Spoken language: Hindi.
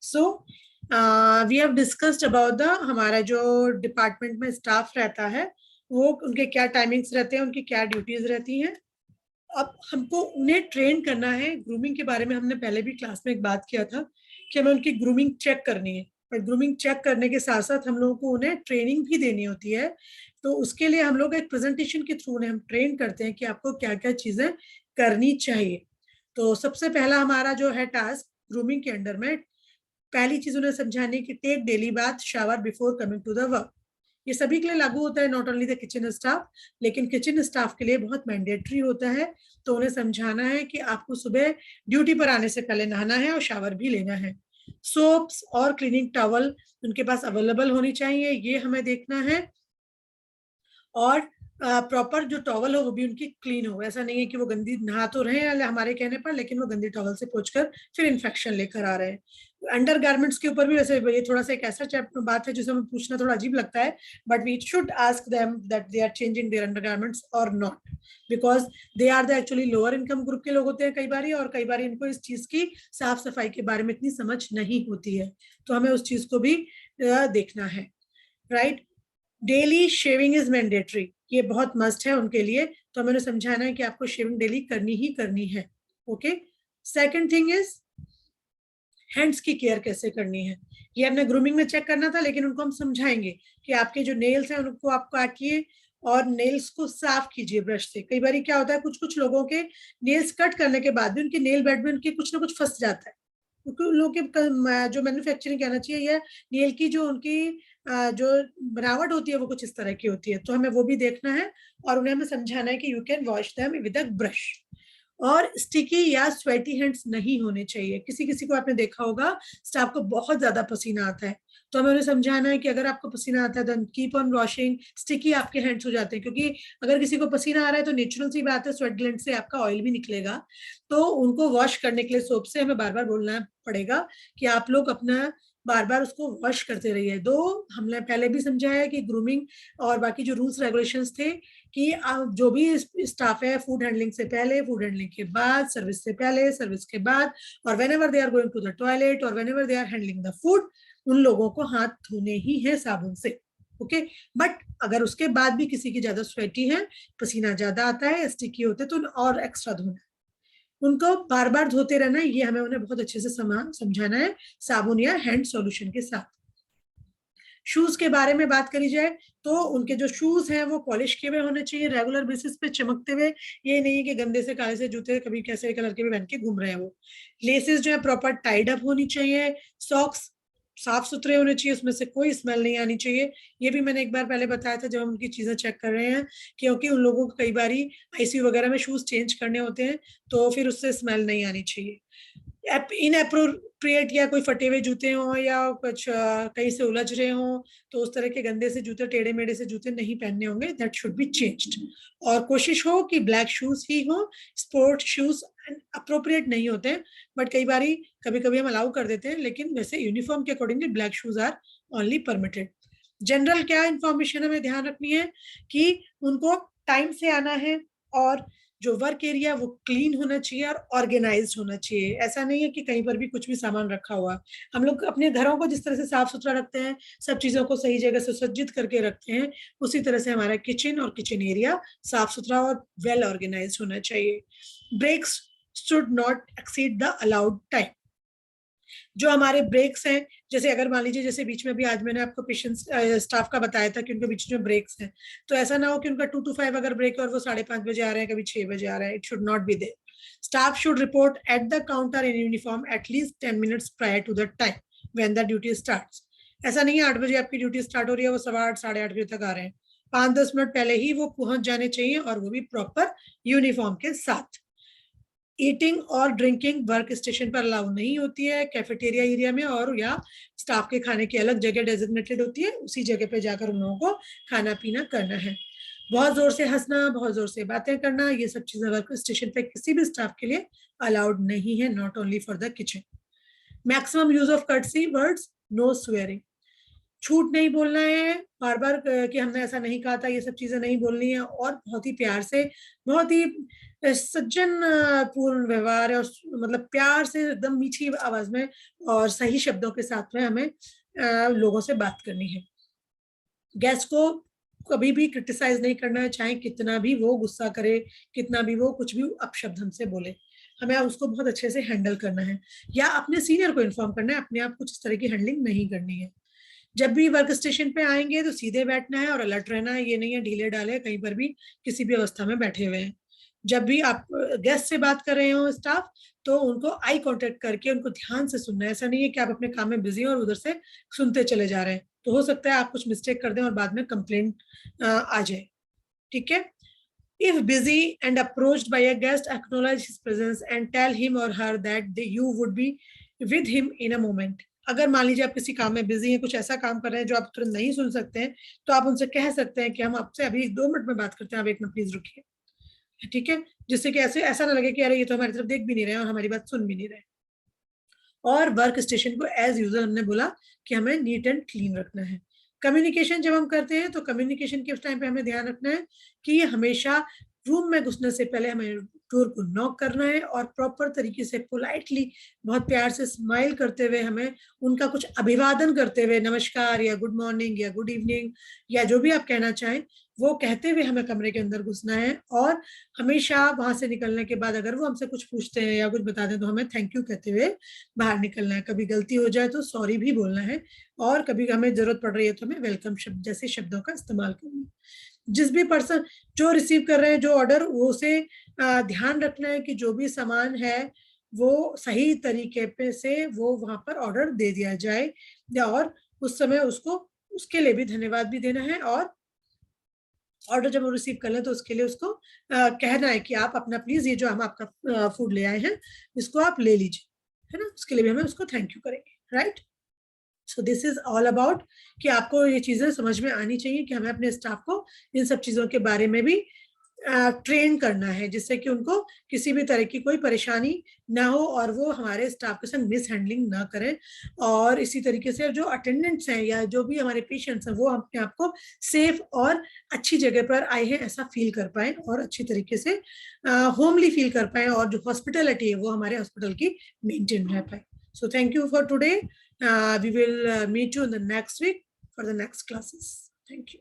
So we have discussed about the हमारा जो डिपार्टमेंट में स्टाफ रहता है वो उनके क्या टाइमिंग्स रहते हैं, उनकी क्या ड्यूटीज रहती हैं। अब हमको उन्हें ट्रेन करना है। ग्रूमिंग के बारे में हमने पहले भी क्लास में एक बात किया था कि हमें उनकी ग्रूमिंग चेक करनी है, पर ग्रूमिंग चेक करने के साथ साथ हम लोगों को उन्हें ट्रेनिंग भी देनी होती है। तो उसके लिए हम लोग एक प्रेजेंटेशन के थ्रू उन्हें हम ट्रेन करते हैं कि आपको क्या क्या चीजें करनी चाहिए। तो सबसे पहला हमारा जो है टास्क ग्रूमिंग के अंडर में, पहली चीज उन्हें समझानी कि take daily bath, shower before coming to the work. ये सभी के लिए लागू होता है, not only the kitchen staff, लेकिन किचन स्टाफ के लिए बहुत मैंडेटरी होता है। तो उन्हें समझाना है कि आपको सुबह ड्यूटी पर आने से पहले नहाना है और शावर भी लेना है। सोप्स और क्लीनिंग टॉवल उनके पास अवेलेबल होनी चाहिए, ये हमें देखना है। और प्रॉपर जो टॉवल हो वो भी उनकी क्लीन हो। ऐसा नहीं है कि वो गंदी नहा तो रहे हैं हमारे कहने पर, लेकिन वो गंदी टॉवल से पोंछकर फिर इन्फेक्शन लेकर आ रहे हैं। अंडर गारमेंट्स के ऊपर भी वैसे ये थोड़ा सा एक ऐसा चैप्टर बात है जिसे हमें पूछना थोड़ा अजीब लगता है, but we should ask them that they are changing their under garments और not, because they are the actually lower income group के लोग होते हैं कई बार, और कई बार इनको इस चीज की साफ सफाई के बारे में इतनी समझ नहीं होती है। तो हमें उस चीज को भी देखना है, right. Daily shaving is mandatory, ये बहुत मस्ट है उनके लिए। तो हमें समझाना है कि आपको शेविंग डेली करनी ही करनी है। Okay. Second thing is hands की केयर कैसे करनी है। ये हमने ग्रूमिंग में चेक करना था, लेकिन उनको हम समझाएंगे कि आपके जो नेल्स हैं उनको आप काटिए और नेल्स को साफ कीजिए ब्रश से। कई बार क्या होता है, कुछ कुछ लोगों के नेल्स कट करने के बाद भी उनके नेल बेड में उनके कुछ ना कुछ फंस जाता है, क्योंकि उन लोगों के जो मैन्युफैक्चरिंग कहना चाहिए, या नेल की जो उनकी जो बनावट होती है वो कुछ इस तरह की होती है। तो हमें वो भी देखना है और उन्हें हमें समझाना है कि you can wash them with a brush. और स्टिकी या स्वेटी हैंड्स नहीं होने चाहिए। किसी किसी को आपने देखा होगा स्टाफ को बहुत ज्यादा पसीना आता है, तो हमें उन्हें समझाना है कि अगर आपको पसीना आता है then keep on washing. Sticky आपके हैंड्स हो जाते हैं, क्योंकि अगर किसी को पसीना आ रहा है तो नेचुरल सी बात है स्वेट ग्लैंड से आपका ऑयल भी निकलेगा। तो उनको वॉश करने के लिए सोप से हमें बार बार बोलना पड़ेगा कि आप लोग अपना बार बार उसको वॉश करते रहिए। दो हमने पहले भी समझाया कि ग्रूमिंग और बाकी जो रूल्स रेगुलेशंस थे कि जो भी स्टाफ है फूड हैंडलिंग से पहले, फूड हैंडलिंग के बाद, सर्विस से पहले, सर्विस के बाद, और whenever they are going to the toilet और whenever they are handling the food, उन लोगों को हाथ धोने ही है साबुन से। ओके। बट अगर उसके बाद भी किसी की ज्यादा स्वेटी है, पसीना ज्यादा आता है, स्टिकी होते, तो और एक्स्ट्रा धोना, उनको बार बार धोते रहना है। ये हमें उन्हें बहुत अच्छे से समझाना है साबुन या हैंड सॉल्यूशन के साथ। शूज के बारे में बात करी जाए तो उनके जो शूज हैं वो पॉलिश किए हुए होने चाहिए, रेगुलर बेसिस पे चमकते हुए। ये नहीं कि गंदे से काले से जूते कभी कैसे कलर के भी पहन के घूम रहे हैं वो। लेसेस जो है प्रॉपर टाइड अप होनी चाहिए। सॉक्स साफ सुथरे होने चाहिए, उसमें से कोई स्मेल नहीं आनी चाहिए। ये भी मैंने एक बार पहले बताया था जब हम उनकी चीजें चेक कर रहे हैं, क्योंकि उन लोगों को कई बार आईसीयू वगैरह में शूज चेंज करने होते हैं, तो फिर उससे स्मेल नहीं आनी चाहिए। इनअप्रोप्रिएट या कोई फटे हुए जूते हों या कुछ कहीं से उलझ रहे हों, तो उस तरह के गंदे से जूते, टेढ़े मेढ़े से जूते नहीं पहनने होंगे। That should be changed. और कोशिश हो कि ब्लैक शूज ही हो, स्पोर्ट शूज अप्रोप्रिएट नहीं होते हैं, बट कई बार कभी कभी हम अलाउ कर देते हैं, लेकिन वैसे यूनिफॉर्म के accordingly black shoes are only permitted. General क्या इंफॉर्मेशन हमें ध्यान रखनी है कि उनको टाइम से आना है, और जो वर्क एरिया वो क्लीन होना चाहिए और ऑर्गेनाइज्ड होना चाहिए। ऐसा नहीं है कि कहीं पर भी कुछ भी सामान रखा हुआ। हम लोग अपने घरों को जिस तरह से साफ सुथरा रखते हैं, सब चीजों को सही जगह से सज्जित करके रखते हैं, उसी तरह से हमारा किचन और किचन एरिया साफ सुथरा और वेल ऑर्गेनाइज्ड होना चाहिए। Breaks should not exceed the allowed time. जो हमारे ब्रेक्स हैं, जैसे अगर मान लीजिए जैसे बीच में भी आज मैंने आपको पेशेंट स्टाफ का बताया था कि उनके बीच में ब्रेक्स हैं, तो ऐसा ना हो कि उनका 2 to 5 अगर ब्रेक है और वो 5:30 बजे आ रहे हैं, कभी 6 बजे आ रहे हैं। It should not be there. Staff should report at the counter in uniform at least 10 minutes prior to the time when the duty starts. ऐसा नहीं है 8 बजे आपकी ड्यूटी स्टार्ट हो रही है, वो 8:15 8:30 बजे तक आ रहे हैं। 5-10 मिनट पहले ही वो पहुंच जाने चाहिए, और वो भी प्रॉपर यूनिफॉर्म के साथ। ईटिंग और ड्रिंकिंग वर्क स्टेशन पर अलाउ नहीं होती है, कैफेटेरिया एरिया में और या स्टाफ के खाने की अलग जगह डेजिग्नेटेड होती है, उसी जगह पे जाकर उन लोगों को खाना पीना करना है। बहुत जोर से हंसना, बहुत जोर से बातें करना, ये सब चीजें वर्क स्टेशन पे किसी भी स्टाफ के लिए अलाउड नहीं है, not only for the kitchen. Maximum use of courtesy words, no swearing. झूठ नहीं बोलना है बार बार कि हमने ऐसा नहीं कहा था, ये सब चीजें नहीं बोलनी है, और बहुत ही प्यार से, बहुत ही सज्जन पूर्ण व्यवहार और मतलब प्यार से एकदम मीठी आवाज में और सही शब्दों के साथ में हमें लोगों से बात करनी है। गेस्ट को कभी भी क्रिटिसाइज नहीं करना है, चाहे कितना भी वो गुस्सा करे, कितना भी वो कुछ भी अपशब्द हमसे बोले, हमें उसको बहुत अच्छे से हैंडल करना है या अपने सीनियर को इन्फॉर्म करना है, अपने आप कुछ इस तरह की हैंडलिंग नहीं करनी है। जब भी वर्क स्टेशन पे आएंगे तो सीधे बैठना है और अलर्ट रहना है, ये नहीं है ढीले डाले कहीं पर भी किसी भी अवस्था में बैठे हुए हैं। जब भी आप गेस्ट से बात कर रहे हो स्टाफ, तो उनको आई कांटेक्ट करके उनको ध्यान से सुनना है। ऐसा नहीं है कि आप अपने काम में बिजी हो और उधर से सुनते चले जा रहे हैं, तो हो सकता है आप कुछ मिस्टेक कर दें और बाद में कंप्लेंट आ जाए। ठीक है। If busy and approached by a guest, acknowledge his presence and tell him or her that you would be with him in a moment. अगर मान लीजिए आप किसी काम में बिजी हैं, कुछ ऐसा काम कर रहे हैं जो आप तुरंत नहीं सुन सकते हैं, तो आप उनसे कह सकते हैं कि हम आपसे अभी 2 मिनट में बात करते हैं, आप 1 मिनट प्लीज रुकिए। ठीक है, जिससे कि ऐसे ऐसा ना लगे कि अरे ये तो हमारी तरफ देख भी नहीं रहे और हमारी बात सुन भी नहीं रहे। और वर्क स्टेशन को एज यूजल हमने बोला कि हमें नीट एंड क्लीन रखना है। कम्युनिकेशन जब हम करते हैं तो कम्युनिकेशन के टाइम पे हमें ध्यान रखना है कि हमेशा रूम में घुसने से पहले हमें डोर को नॉक करना है और प्रॉपर तरीके से पोलाइटली बहुत प्यार से स्माइल करते हुए हमें उनका कुछ अभिवादन करते हुए नमस्कार या गुड मॉर्निंग या गुड इवनिंग या जो भी आप कहना चाहें वो कहते हुए हमें कमरे के अंदर घुसना है। और हमेशा वहां से निकलने के बाद अगर वो हमसे कुछ पूछते हैं या कुछ बता दें तो हमें थैंक यू कहते हुए बाहर निकलना है। कभी गलती हो जाए तो सॉरी भी बोलना है और कभी हमें जरूरत पड़ रही है तो हमें वेलकम शब्द जैसे शब्दों का इस्तेमाल करना है। जिस भी पर्सन जो रिसीव कर रहे हैं जो ऑर्डर, वो उसे ध्यान रखना है कि जो भी सामान है वो सही तरीके पे से वो वहां पर ऑर्डर दे दिया जाए और उस समय उसको उसके लिए भी धन्यवाद भी देना है। और ऑर्डर जब वो रिसीव कर लें तो उसके लिए उसको कहना है कि आप अपना प्लीज ये जो हम आपका फूड ले आए हैं इसको आप ले लीजिए, है ना। उसके लिए भी हमें उसको थैंक यू करेंगे, right. So this is all about कि आपको ये चीजें समझ में आनी चाहिए कि हमें अपने स्टाफ को इन सब चीजों के बारे में भी ट्रेन करना है जिससे कि उनको किसी भी तरह की कोई परेशानी ना हो और वो हमारे स्टाफ के संग मिस हैंडलिंग ना करें। और इसी तरीके से जो अटेंडेंट्स हैं या जो भी हमारे पेशेंट्स हैं वो अपने आप को सेफ और अच्छी जगह पर आए हैं ऐसा फील कर पाए और अच्छी तरीके से होमली फील कर पाए और जो हॉस्पिटलिटी है वो हमारे हॉस्पिटल की मेंटेन रह पाए। So thank you for today. We will meet you in the next week for the next classes. Thank you.